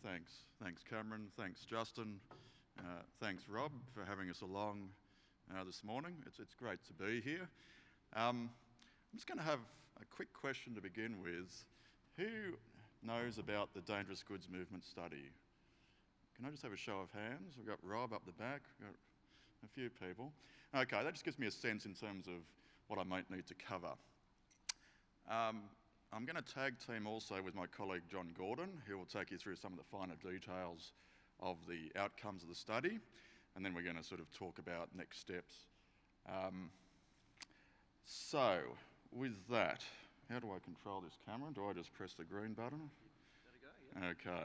Thanks Cameron, thanks Justin, thanks Rob for having us along this morning. It's great to be here. I'm just going to have a quick question to begin with. Who knows about the Dangerous Goods Movement study? Can I just have a show of hands? We've got Rob up the back, we've got a few people. Okay, that just gives me a sense in terms of what I might need to cover. I'm going to tag team also with my colleague John Gordon, who will take you through some of the finer details of the outcomes of the study, and then we're going to sort of talk about next steps. So, with that, how do I control this camera? Do I just press the green button? There we go, yeah.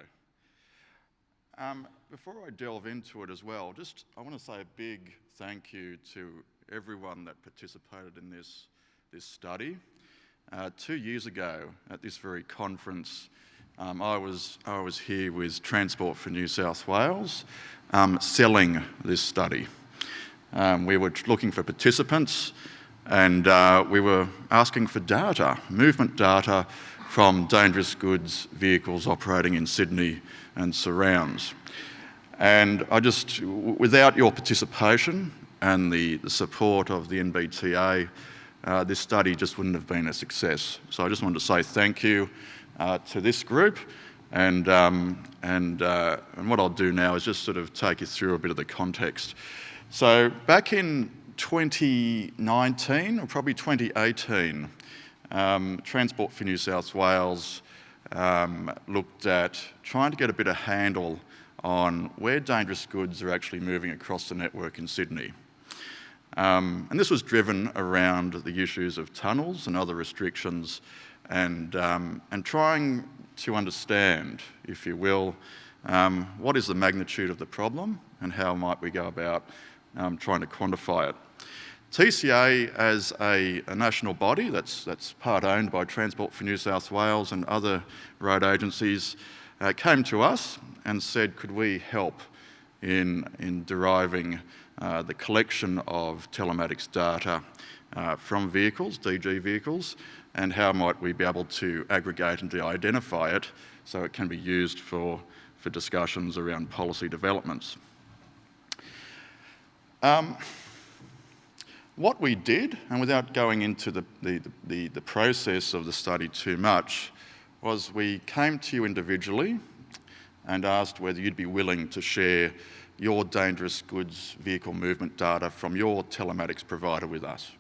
Okay. Before I delve into it as well, I want to say a big thank you to everyone that participated in this study. 2 years ago at this very conference, I was here with Transport for New South Wales selling this study. We were looking for participants and we were asking for data, movement data from dangerous goods vehicles operating in Sydney and surrounds. And without your participation and the support of the NBTA, this study just wouldn't have been a success. So I just wanted to say thank you to this group, and what I'll do now is just sort of take you through a bit of the context. So back in 2019, or probably 2018, Transport for New South Wales looked at trying to get a bit of handle on where dangerous goods are actually moving across the network in Sydney. And this was driven around the issues of tunnels and other restrictions, and trying to understand, if you will, what is the magnitude of the problem and how might we go about trying to quantify it. TCA, as a national body that's part owned by Transport for New South Wales and other road agencies, came to us and said, could we help in deriving the collection of telematics data from vehicles, DG vehicles, and how might we be able to aggregate and to identify it so it can be used for discussions around policy developments. What we did, and without going into the process of the study too much, was we came to you individually and asked whether you'd be willing to share your dangerous goods vehicle movement data from your telematics provider with us.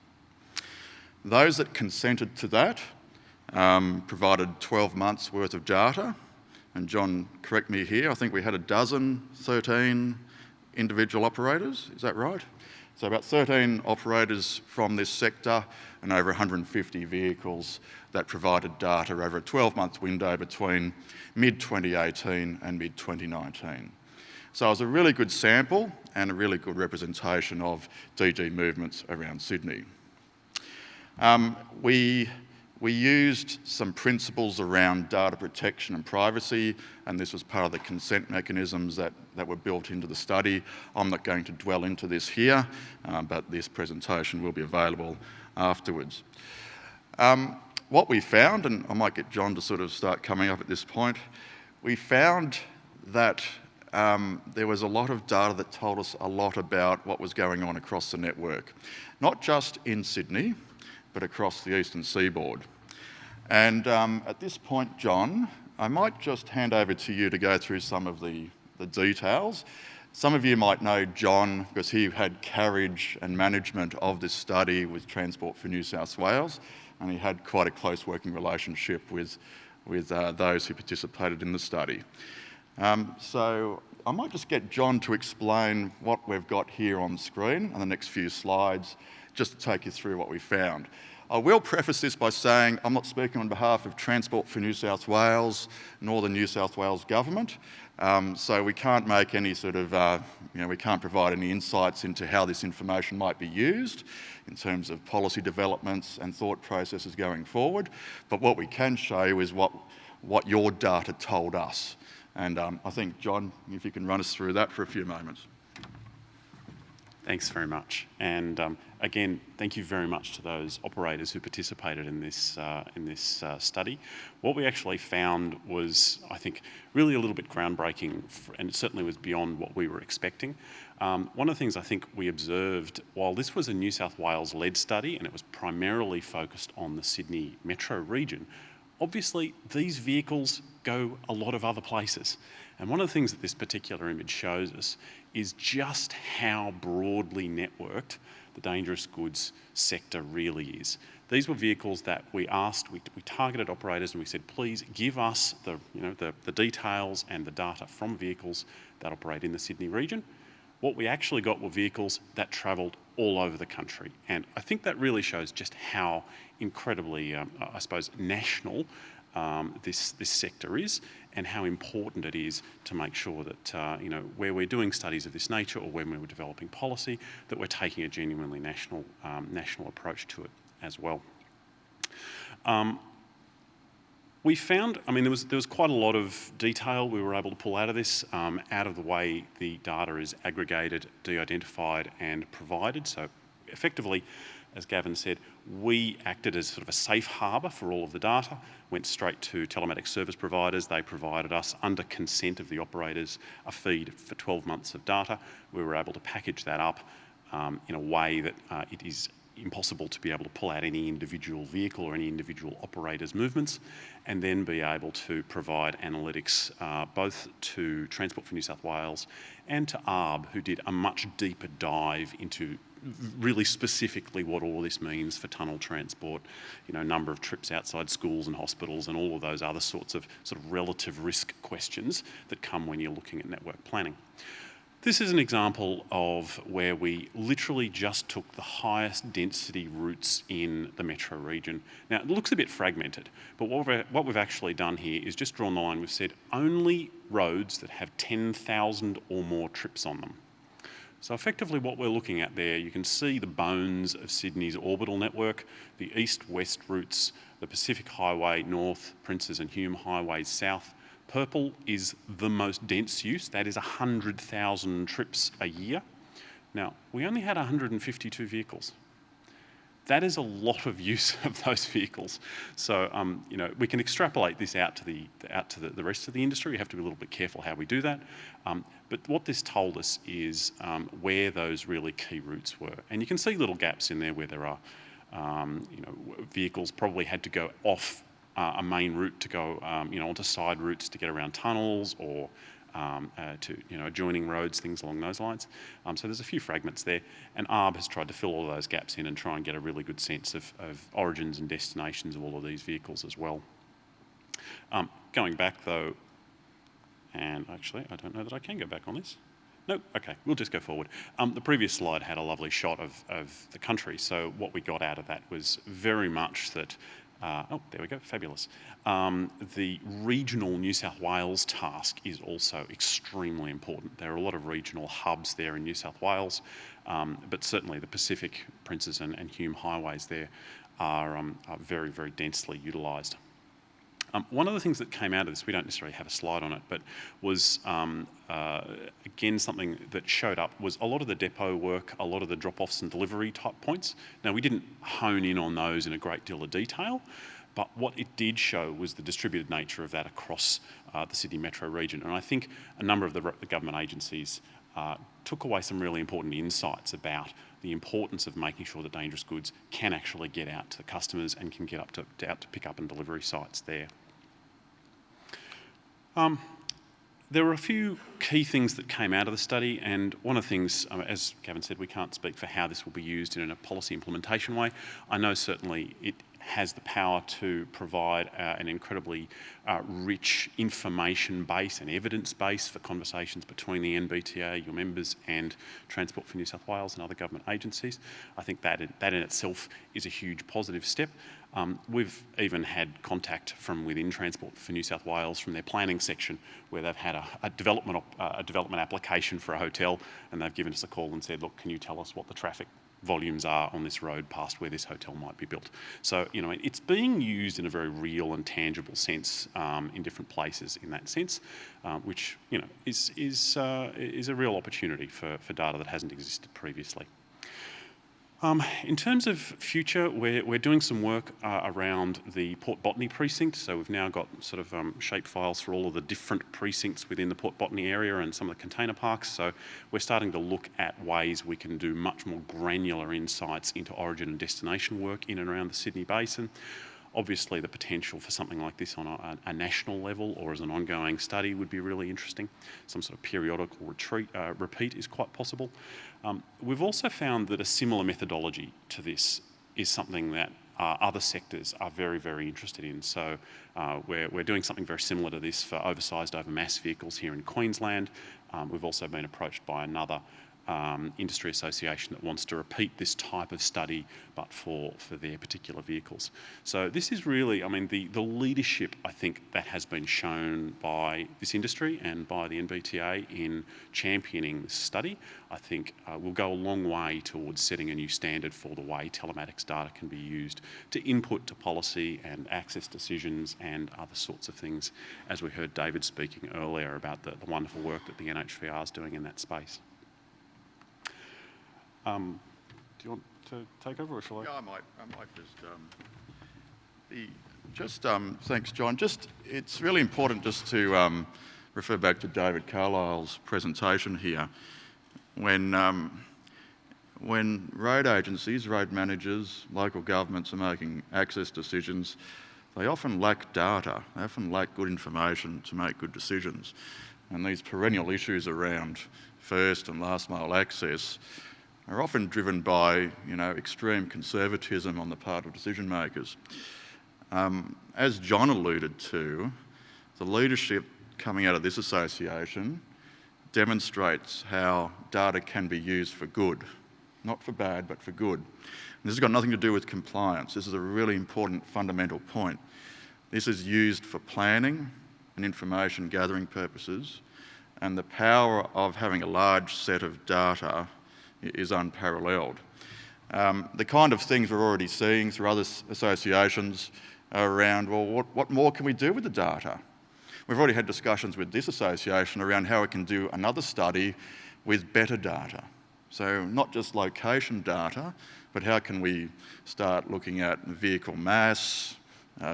Those that consented to that provided 12 months worth of data, and John, correct me here, I think we had 13 individual operators, is that right? So about 13 operators from this sector and over 150 vehicles that provided data over a 12-month window between mid-2018 and mid-2019. So it was a really good sample and a really good representation of DG movements around Sydney. We used some principles around data protection and privacy, and this was part of the consent mechanisms that were built into the study. I'm not going to dwell into this here, but this presentation will be available afterwards. What we found, and I might get John to sort of start coming up at this point, we found that there was a lot of data that told us a lot about what was going on across the network, not just in Sydney, but across the eastern seaboard. And at this point, John, I might just hand over to you to go through some of the details. Some of you might know John because he had carriage and management of this study with Transport for New South Wales, and he had quite a close working relationship with those who participated in the study. So I might just get John to explain what we've got here on screen on the next few slides, just to take you through what we found. I will preface this by saying I'm not speaking on behalf of Transport for New South Wales nor the New South Wales government, so we can't make any sort of, we can't provide any insights into how this information might be used in terms of policy developments and thought processes going forward, but what we can show you is what your data told us. And I think, John, if you can run us through that for a few moments. Thanks very much. And again, thank you very much to those operators who participated in this study. What we actually found was, I think, really a little bit groundbreaking, and it certainly was beyond what we were expecting. One of the things I think we observed, while this was a New South Wales-led study and it was primarily focused on the Sydney metro region, obviously these vehicles go a lot of other places. And one of the things that this particular image shows us is just how broadly networked the dangerous goods sector really is. These were vehicles that we asked, we targeted operators and we said, please give us the details and the data from vehicles that operate in the Sydney region. What we actually got were vehicles that travelled all over the country. And I think that really shows just how incredibly, I suppose, national this sector is, and how important it is to make sure that, where we're doing studies of this nature or when we're developing policy, that we're taking a genuinely national approach to it as well. We found, there was quite a lot of detail we were able to pull out of this, out of the way the data is aggregated, de-identified and provided. So effectively, as Gavin said, we acted as sort of a safe harbour for all of the data, went straight to telematics service providers. They provided us, under consent of the operators, a feed for 12 months of data. We were able to package that up in a way that it is impossible to be able to pull out any individual vehicle or any individual operator's movements, and then be able to provide analytics both to Transport for New South Wales and to ARB, who did a much deeper dive into really specifically what all this means for tunnel transport, number of trips outside schools and hospitals and all of those other sorts of relative risk questions that come when you're looking at network planning. This is an example of where we literally just took the highest density routes in the metro region. Now, it looks a bit fragmented, but what we've actually done here is just drawn the line. We've said only roads that have 10,000 or more trips on them. So effectively what we're looking at there, you can see the bones of Sydney's orbital network, the east-west routes, the Pacific Highway north, Princes and Hume Highways south. Purple is the most dense use, that is 100,000 trips a year. Now, we only had 152 vehicles. That is a lot of use of those vehicles. So, we can extrapolate this out to the rest of the industry. We have to be a little bit careful how we do that. But what this told us is where those really key routes were. And you can see little gaps in there where there are, vehicles probably had to go off a main route to go, onto side routes to get around tunnels or to adjoining roads, things along those lines. So there's a few fragments there, and ARB has tried to fill all of those gaps in and try and get a really good sense of origins and destinations of all of these vehicles as well. Going back though, and actually I don't know that I can go back on this. No, okay, we'll just go forward. The previous slide had a lovely shot of the country, so what we got out of that was very much that there we go, fabulous. The regional New South Wales task is also extremely important. There are a lot of regional hubs there in New South Wales, but certainly the Pacific, Princes and Hume highways there are very, very densely utilised. One of the things that came out of this, we don't necessarily have a slide on it, but was, again, something that showed up was a lot of the depot work, a lot of the drop-offs and delivery type points. Now, we didn't hone in on those in a great deal of detail, but what it did show was the distributed nature of that across the Sydney metro region. And I think a number of the government agencies took away some really important insights about the importance of making sure that dangerous goods can actually get out to the customers and can get out to pick up and delivery sites there. There were a few key things that came out of the study, and one of the things, as Gavin said, we can't speak for how this will be used in a policy implementation way. I know certainly it has the power to provide an incredibly rich information base and evidence base for conversations between the NBTA, your members, and Transport for New South Wales and other government agencies. I think that in itself is a huge positive step. We've even had contact from within Transport for New South Wales from their planning section, where they've had a development application for a hotel, and they've given us a call and said, look, can you tell us what the traffic volumes are on this road past where this hotel might be built. So, you know, it's being used in a very real and tangible sense in different places in that sense, which, you know, is a real opportunity for data that hasn't existed previously. In terms of future, we're doing some work around the Port Botany precinct. So we've now got sort of shape files for all of the different precincts within the Port Botany area and some of the container parks. So we're starting to look at ways we can do much more granular insights into origin and destination work in and around the Sydney Basin. Obviously, the potential for something like this on a national level or as an ongoing study would be really interesting. Some sort of periodical repeat is quite possible. We've also found that a similar methodology to this is something that other sectors are very, very interested in. So we're doing something very similar to this for oversized over mass vehicles here in Queensland. We've also been approached by another industry association that wants to repeat this type of study, but for their particular vehicles. So this is really, I mean, the leadership, I think, that has been shown by this industry and by the NBTA in championing this study, I think will go a long way towards setting a new standard for the way telematics data can be used to input to policy and access decisions and other sorts of things, as we heard David speaking earlier about the wonderful work that the NHVR is doing in that space. Do you want to take over, or shall I? Yeah, I might thanks, John. It's really important just to refer back to David Carlisle's presentation here. When road agencies, road managers, local governments are making access decisions, they often lack data. They often lack good information to make good decisions. And these perennial issues around first and last mile access are often driven by, you know, extreme conservatism on the part of decision makers. As John alluded to, the leadership coming out of this association demonstrates how data can be used for good, not for bad, but for good. And this has got nothing to do with compliance. This is a really important fundamental point. This is used for planning and information gathering purposes, and the power of having a large set of data is unparalleled. The kind of things we're already seeing through other associations are around, well, what more can we do with the data? We've already had discussions with this association around how we can do another study with better data. So not just location data, but how can we start looking at vehicle mass,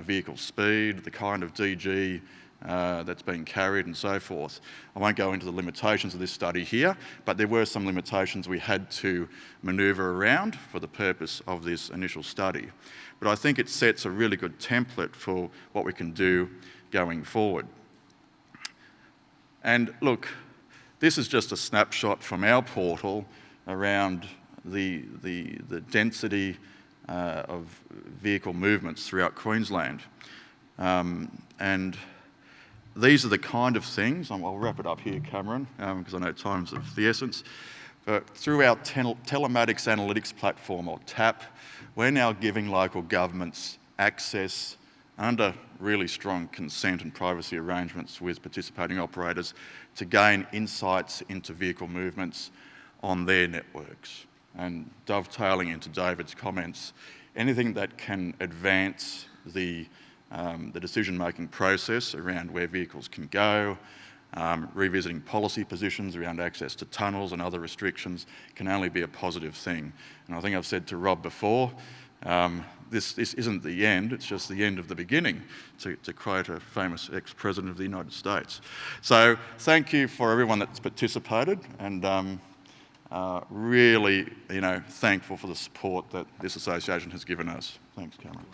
vehicle speed, the kind of DG that's being carried and so forth. I won't go into the limitations of this study here, but there were some limitations we had to manoeuvre around for the purpose of this initial study. But I think it sets a really good template for what we can do going forward. And look, this is just a snapshot from our portal around the density of vehicle movements throughout Queensland. And these are the kind of things, I'll wrap it up here, Cameron, because I know time's of the essence, but through our telematics analytics platform, or TAP, we're now giving local governments access under really strong consent and privacy arrangements with participating operators to gain insights into vehicle movements on their networks. And dovetailing into David's comments, anything that can advance the decision-making process around where vehicles can go, revisiting policy positions around access to tunnels and other restrictions can only be a positive thing. And I think I've said to Rob before, this isn't the end, it's just the end of the beginning, to quote a famous ex-president of the United States. So thank you for everyone that's participated, and really, thankful for the support that this association has given us. Thanks, Cameron.